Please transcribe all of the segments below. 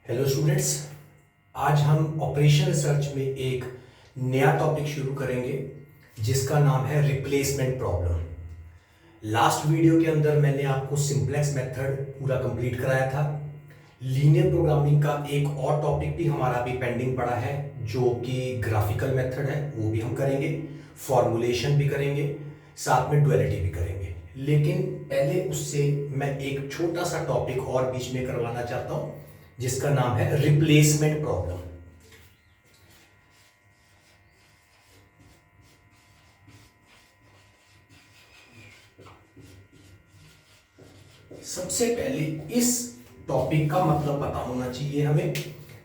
Hello students, आज हम operation research में एक नया टॉपिक शुरू करेंगे जिसका नाम है रिप्लेसमेंट प्रॉब्लम। लास्ट वीडियो के अंदर मैंने आपको सिंप्लेक्स मेथड पूरा कंप्लीट कराया था। लीनियर प्रोग्रामिंग का एक और टॉपिक भी हमारा अभी पेंडिंग पड़ा है जो कि ग्राफिकल मेथड है, वो भी हम करेंगे। फॉर्मुलेशन भी करेंगे, साथ में डुअलिटी भी करेंगे। लेकिन पहले उससे मैं एक छोटा सा टॉपिक और बीच में करवाना चाहता हूं जिसका नाम है रिप्लेसमेंट प्रॉब्लम। सबसे पहले इस टॉपिक का मतलब पता होना चाहिए हमें।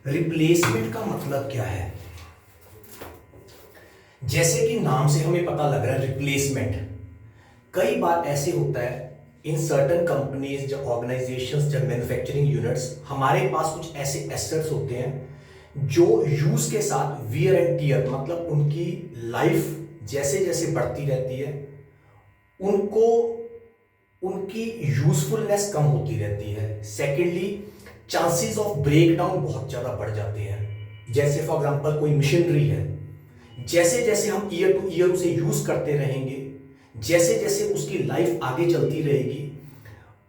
रिप्लेसमेंट का मतलब क्या है? जैसे कि नाम से हमें पता लग रहा है रिप्लेसमेंट। कई बार ऐसे होता है इन सर्टन कंपनीज, जब ऑर्गेनाइजेशंस, जब मैन्युफैक्चरिंग यूनिट्स, हमारे पास कुछ ऐसे एसेट्स होते हैं जो यूज के साथ वियर एंड टियर, मतलब उनकी लाइफ जैसे जैसे बढ़ती रहती है उनको उनकी यूजफुलनेस कम होती रहती है। Secondly, chances of break down बहुत ज़्यादा बढ़ जाते हैं। जैसे फॉर एग्जांपल कोई मशीनरी है, जैसे जैसे हम ईयर टू ईयर उसे यूज करते रहेंगे, जैसे जैसे उसकी लाइफ आगे चलती रहेगी,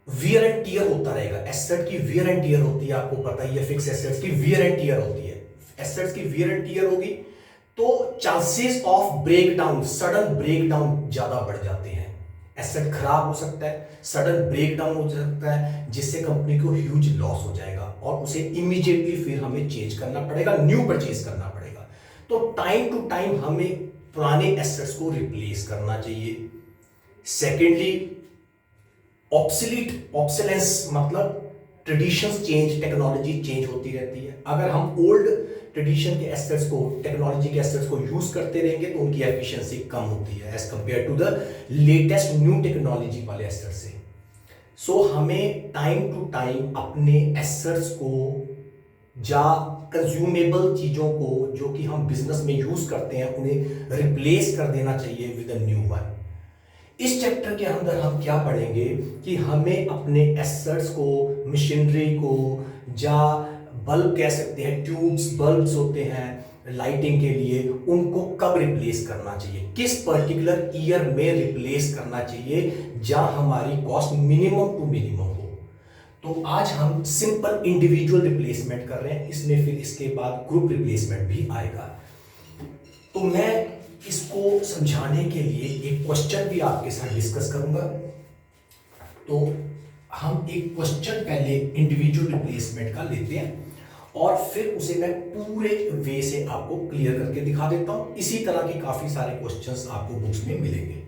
वियर एंड टियर होता रहेगा। एसेट की वियर एंड टियर होती है, आपको पता ही है। फिक्स एसेट्स की वियर एंड टियर होती है। एसेट्स की वियर एंड टियर होगी तो chances of break down, sudden break down ज्यादा बढ़ जाते हैं। एसेट खराब हो सकता है, सडन ब्रेक डाउन हो सकता है, जिससे कंपनी को ह्यूज लॉस हो जाएगा और उसे इमीडिएटली फिर हमें चेंज करना पड़ेगा, न्यू परचेज करना पड़ेगा। तो टाइम टू टाइम हमें पुराने एसेट्स को रिप्लेस करना चाहिए। सेकेंडली, ऑब्सोलीट, ऑब्सोलेंस मतलब ट्रेडिशंस चेंज, टेक्नोलॉजी चेंज होती रहती है। अगर हम ओल्ड ट्रेडिशन के एसेट्स को, टेक्नोलॉजी के एसेट्स को यूज करते रहेंगे तो उनकी एफिशिएंसी कम होती है as compare to the latest new technology वाले एसेट्स से। सो हमें टाइम टू टाइम अपने एसेट्स को या कंज्यूमेबल चीजों को जो कि हम बिजनेस में यूज करते हैं उन्हें रिप्लेस कर देना चाहिए विद अ न्यू वन। इस चैप्टर के अंदर हम क्या पढ़ेंगे कि हमें अपने एसेट्स को, मशीनरी को, या बल्ब कह सकते हैं, ट्यूब्स, बल्ब्स होते हैं लाइटिंग के लिए, उनको कब रिप्लेस करना चाहिए, किस पर्टिकुलर ईयर में रिप्लेस करना चाहिए जहां हमारी कॉस्ट मिनिमम टू मिनिमम हो। तो आज हम सिंपल इंडिविजुअल रिप्लेसमेंट कर रहे हैं, इसमें फिर इसके बाद ग्रुप रिप्लेसमेंट भी आएगा। तो मैं इसको समझाने के लिए एक क्वेश्चन भी आपके साथ डिस्कस करूंगा। तो हम एक क्वेश्चन पहले इंडिविजुअल रिप्लेसमेंट का लेते हैं और फिर उसे मैं पूरे वे से आपको क्लियर करके दिखा देता हूं। इसी तरह के काफी सारे क्वेश्चंस आपको बुक्स में मिलेंगे।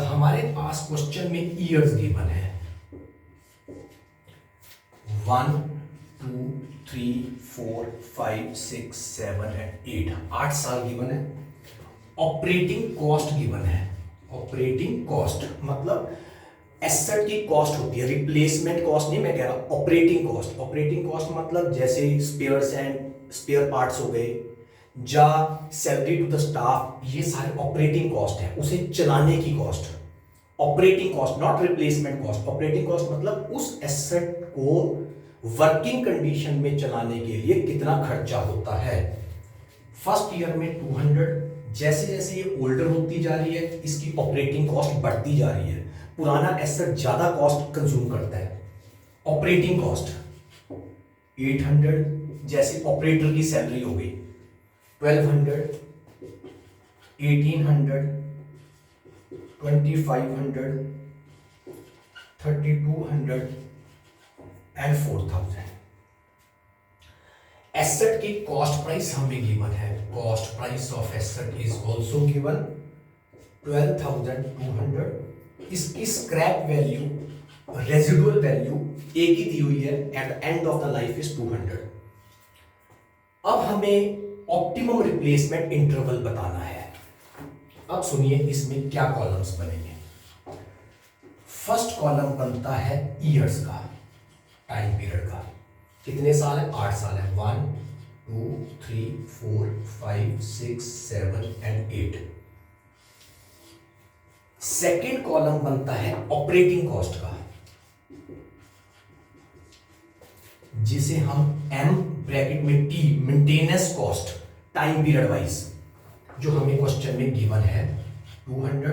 हमारे पास क्वेश्चन में ईयर्स गिवन है 1 2 3 4 5 6 7 एंड 8, 8 साल गिवन है। ऑपरेटिंग कॉस्ट गिवन है। ऑपरेटिंग कॉस्ट मतलब एसेट की कॉस्ट होती है, रिप्लेसमेंट कॉस्ट नहीं मैं कह रहा, ऑपरेटिंग कॉस्ट। ऑपरेटिंग कॉस्ट मतलब जैसे स्पेयर्स एंड स्पेयर पार्ट्स हो गए, या सैलरी टू द स्टाफ, ये सारे ऑपरेटिंग कॉस्ट है, उसे चलाने की cost. Operating cost, not replacement cost. Operating cost मतलब उस एसेट को वर्किंग कंडीशन में चलाने के लिए कितना खर्चा होता है। फर्स्ट ईयर में 200, जैसे जैसे ये ओल्डर होती जा रही है इसकी ऑपरेटिंग कॉस्ट बढ़ती जा रही है, पुराना एसेट ज्यादा कॉस्ट कंज्यूम करता है। ऑपरेटिंग कॉस्ट 800, जैसे ऑपरेटर की सैलरी हो गई 1200, 1800, 2500, 3200 एंड 4000। एसेट की कॉस्ट प्राइस हमें गिवन है। Cost price of asset is also given 12,200। इसकी स्क्रैप वैल्यू, रेजिडुअल वैल्यू एक ही दी हुई है, at the end of the life is 200। अब हमें ऑप्टिमम रिप्लेसमेंट इंटरवल बताना है। अब सुनिए इसमें क्या कॉलम्स बनेंगे। फर्स्ट कॉलम बनता है ईयर्स का, टाइम पीरियड का। कितने साल है? 8 साल है। 1 2 3 4 5 6 7 एंड 8। सेकेंड कॉलम बनता है ऑपरेटिंग कॉस्ट का। जिसे हम एम ब्रैकेट में T maintenance cost time period wise जो हमें क्वेश्चन में गिवन है 200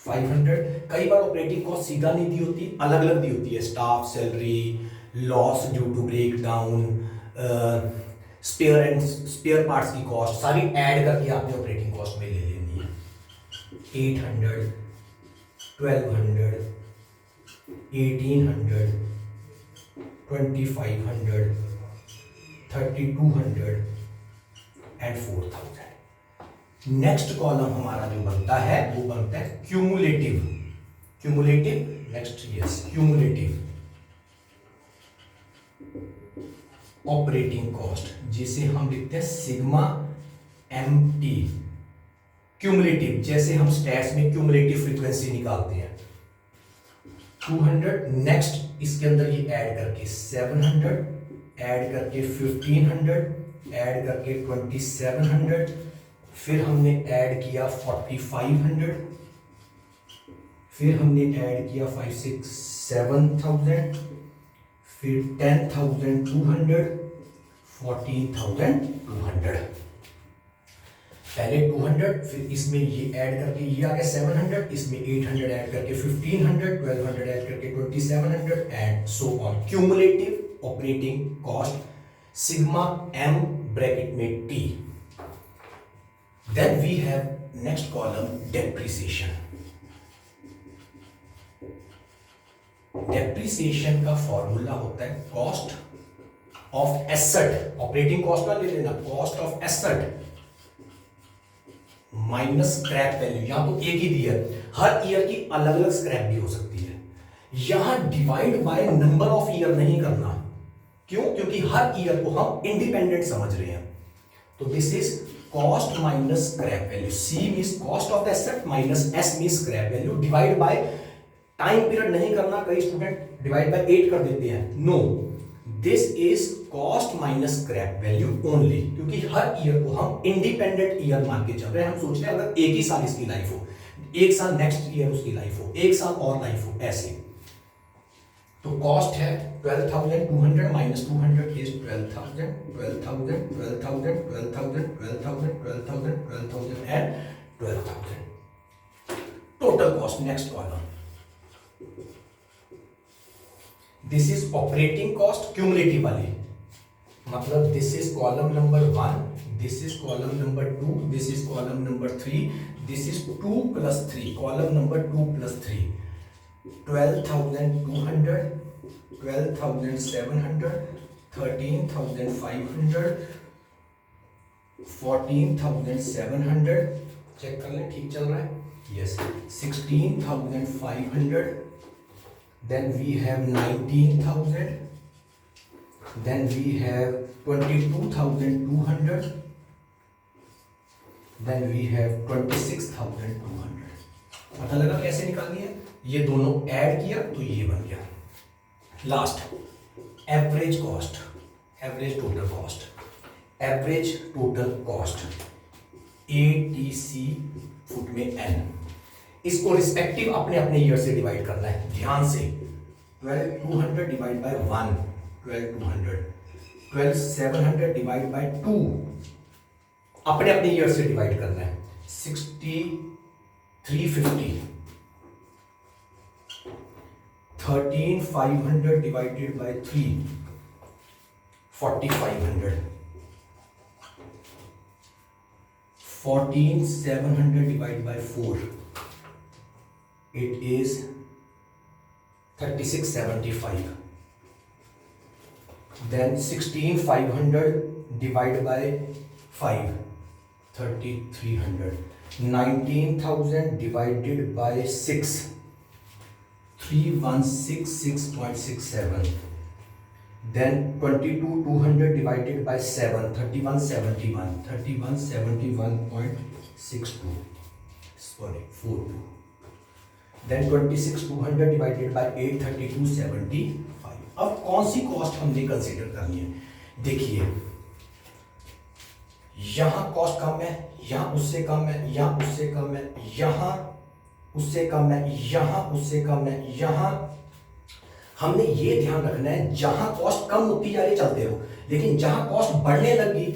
500। कई बार ऑपरेटिंग कॉस्ट सीधा नहीं दी होती, अलग अलग दी होती है, staff salary, loss due to break down, spare parts की कॉस्ट सारी ऐड करके आपने ऑपरेटिंग कॉस्ट में ले लेनी है। 800 1200 1800 2500 3200 एंड 4000। नेक्स्ट कॉलम हमारा जो बनता है वो बनता है cumulative. Next cumulative operating cost, जिसे हम लिखते हैं सिग्मा एम टी। क्यूमुलेटिव जैसे हम स्टैट्स में क्यूमुलेटिव फ्रीक्वेंसी निकालते हैं 200। नेक्स्ट इसके अंदर ये ऐड करके 700, ऐड करके 1500, ऐड करके 2700, फिर हमने ऐड किया 4500, फिर हमने ऐड किया 5 6 7000, फिर 10,200, 14,200। पहले 200, फिर इसमें ये ऐड करके ये आ गया 700, इसमें 800 ऐड करके 1500, 1200 ऐड करके 2700 and so on. Cumulative operating cost sigma m bracket में t. Then we have next column depreciation. Depreciation का फॉर्मूला होता है cost of asset, operating cost का ले लेना, cost of asset minus scrap value. यहां तो एक ही दिया है, हर ईयर की अलग अलग स्क्रैप भी हो सकती है। यहां divide by number of year नहीं करना, क्यों? क्योंकि हर ईयर को हम इंडिपेंडेंट समझ रहे हैं। तो this is cost minus scrap value. C means cost of the asset minus S means scrap value, divide by time period नहीं करना। कई स्टूडेंट डिवाइड बाय 8 कर देते हैं, no, this is cost minus scrap value only, क्योंकि हर year को हम इंडिपेंडेंट ईयर मान के चल रहे हैं। हम सोच रहे हैं अगर एक ही साल इसकी लाइफ हो, एक साल नेक्स्ट ईयर उसकी लाइफ हो, एक साल और लाइफ हो, ऐसे। तो कॉस्ट है 12,200 minus 200 is 12,000, 12,000, 12,000, 12,000, 12,000, 12,000, 12,000 and 12,000 total cost. Next column, this is operating cost cumulative वाली, मतलब this is column number 1, this is column number 2, this is column number 3, this is 2 plus 3, column number 2 plus 3, 12,200, 12,700, 13,500, 14,700, check कर लें ठीक चल रहा है, yes, 16,500, then we have 19,000, then we have 22,200, then we have 26,200। पता लगा कैसे निकालनी है? ये दोनों ऐड किया तो ये बन गया। Last average cost, average total cost, average total cost ATC foot में N। इसको रिस्पेक्टिव अपने अपने ईयर से डिवाइड करना है ध्यान से। 12,200 डिवाइड बाय 1, 12,200, 12,700 डिवाइड बाय 2, अपने अपने ईयर से डिवाइड करना है। 6,350, 13,500 divided by 3, 4,500, 14,700 divide by 4, it is 3675, then 16,500 divided by 5, 3,300, 19,000 divided by 6, 3,166.67, then 22,200 divided by 7, 3,171, 3,171.62, sorry, 42, then 26,200 divided by 8, 32,75। अब कौन सी कॉस्ट हमने कंसीडर करनी है? देखिए यहां कॉस्ट कम है, यहां उससे कम है, यहां उससे कम है, यहां उससे कम है, यहां उससे कम है, यहां हमने ये ध्यान रखना है जहां कॉस्ट कम होती जा रही चलते रहो, लेकिन जहां कॉस्ट बढ़ने लगी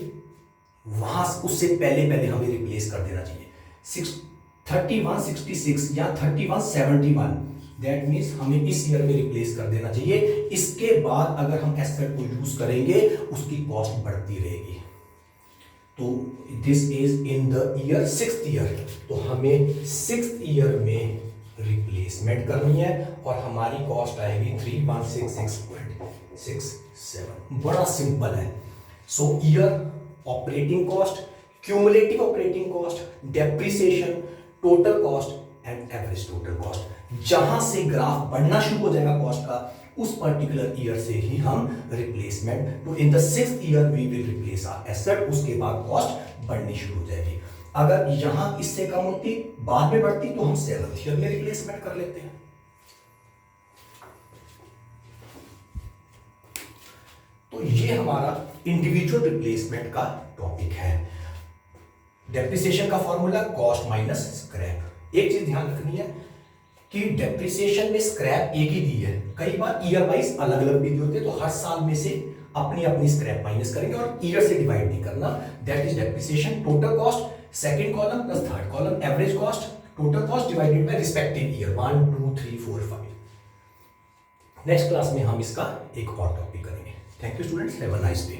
वहां उससे पहले पहले हमें रिप्लेस कर देना चाहिए। 3166 या 3171, दैट मीन्स हमें इस ईयर में रिप्लेस कर देना चाहिए। इसके बाद अगर हम एसेट को यूज करेंगे उसकी कॉस्ट बढ़ती रहेगी। तो this is in the year 6th year, तो हमें 6th ईयर में रिप्लेसमेंट करनी है और हमारी कॉस्ट आएगी 3166.67। बड़ा सिंपल है। So year, operating cost, cumulative operating cost, depreciation, total cost and average total cost. जहां से ग्राफ बढ़ना शुरू हो जाएगा कॉस्ट का, उस पर्टिकुलर ईयर से ही हम रिप्लेसमेंट, तो in the 6th year we will replace our asset, उसके बाद कॉस्ट बढ़नी शुरू हो जाएगी। अगर यहां इससे कम होती, बाद में बढ़ती, तो हम 7th ईयर में रिप्लेसमेंट कर लेते हैं। तो ये हमारा इंडिविजुअल रिप्लेसमेंट का टॉपिक है। डेप्रिसिएशन का फॉर्मूला कॉस्ट माइनस स्क्रैप। एक चीज ध्यान रखनी है कि डेप्रिसिएशन में स्क्रैप एक ही दी है, कई बार ईयर वाइज अलग अलग भी दी होती है, तो हर साल में से अपनी अपनी स्क्रैप माइनस करेंगे और ईयर से डिवाइड नहीं करना। That is depreciation. Total cost second column plus third column, average cost, total cost divided by respective year 1 2 3 4 5। Next class में हम इसका एक और टॉपिक करेंगे। Thank you students, have a nice day.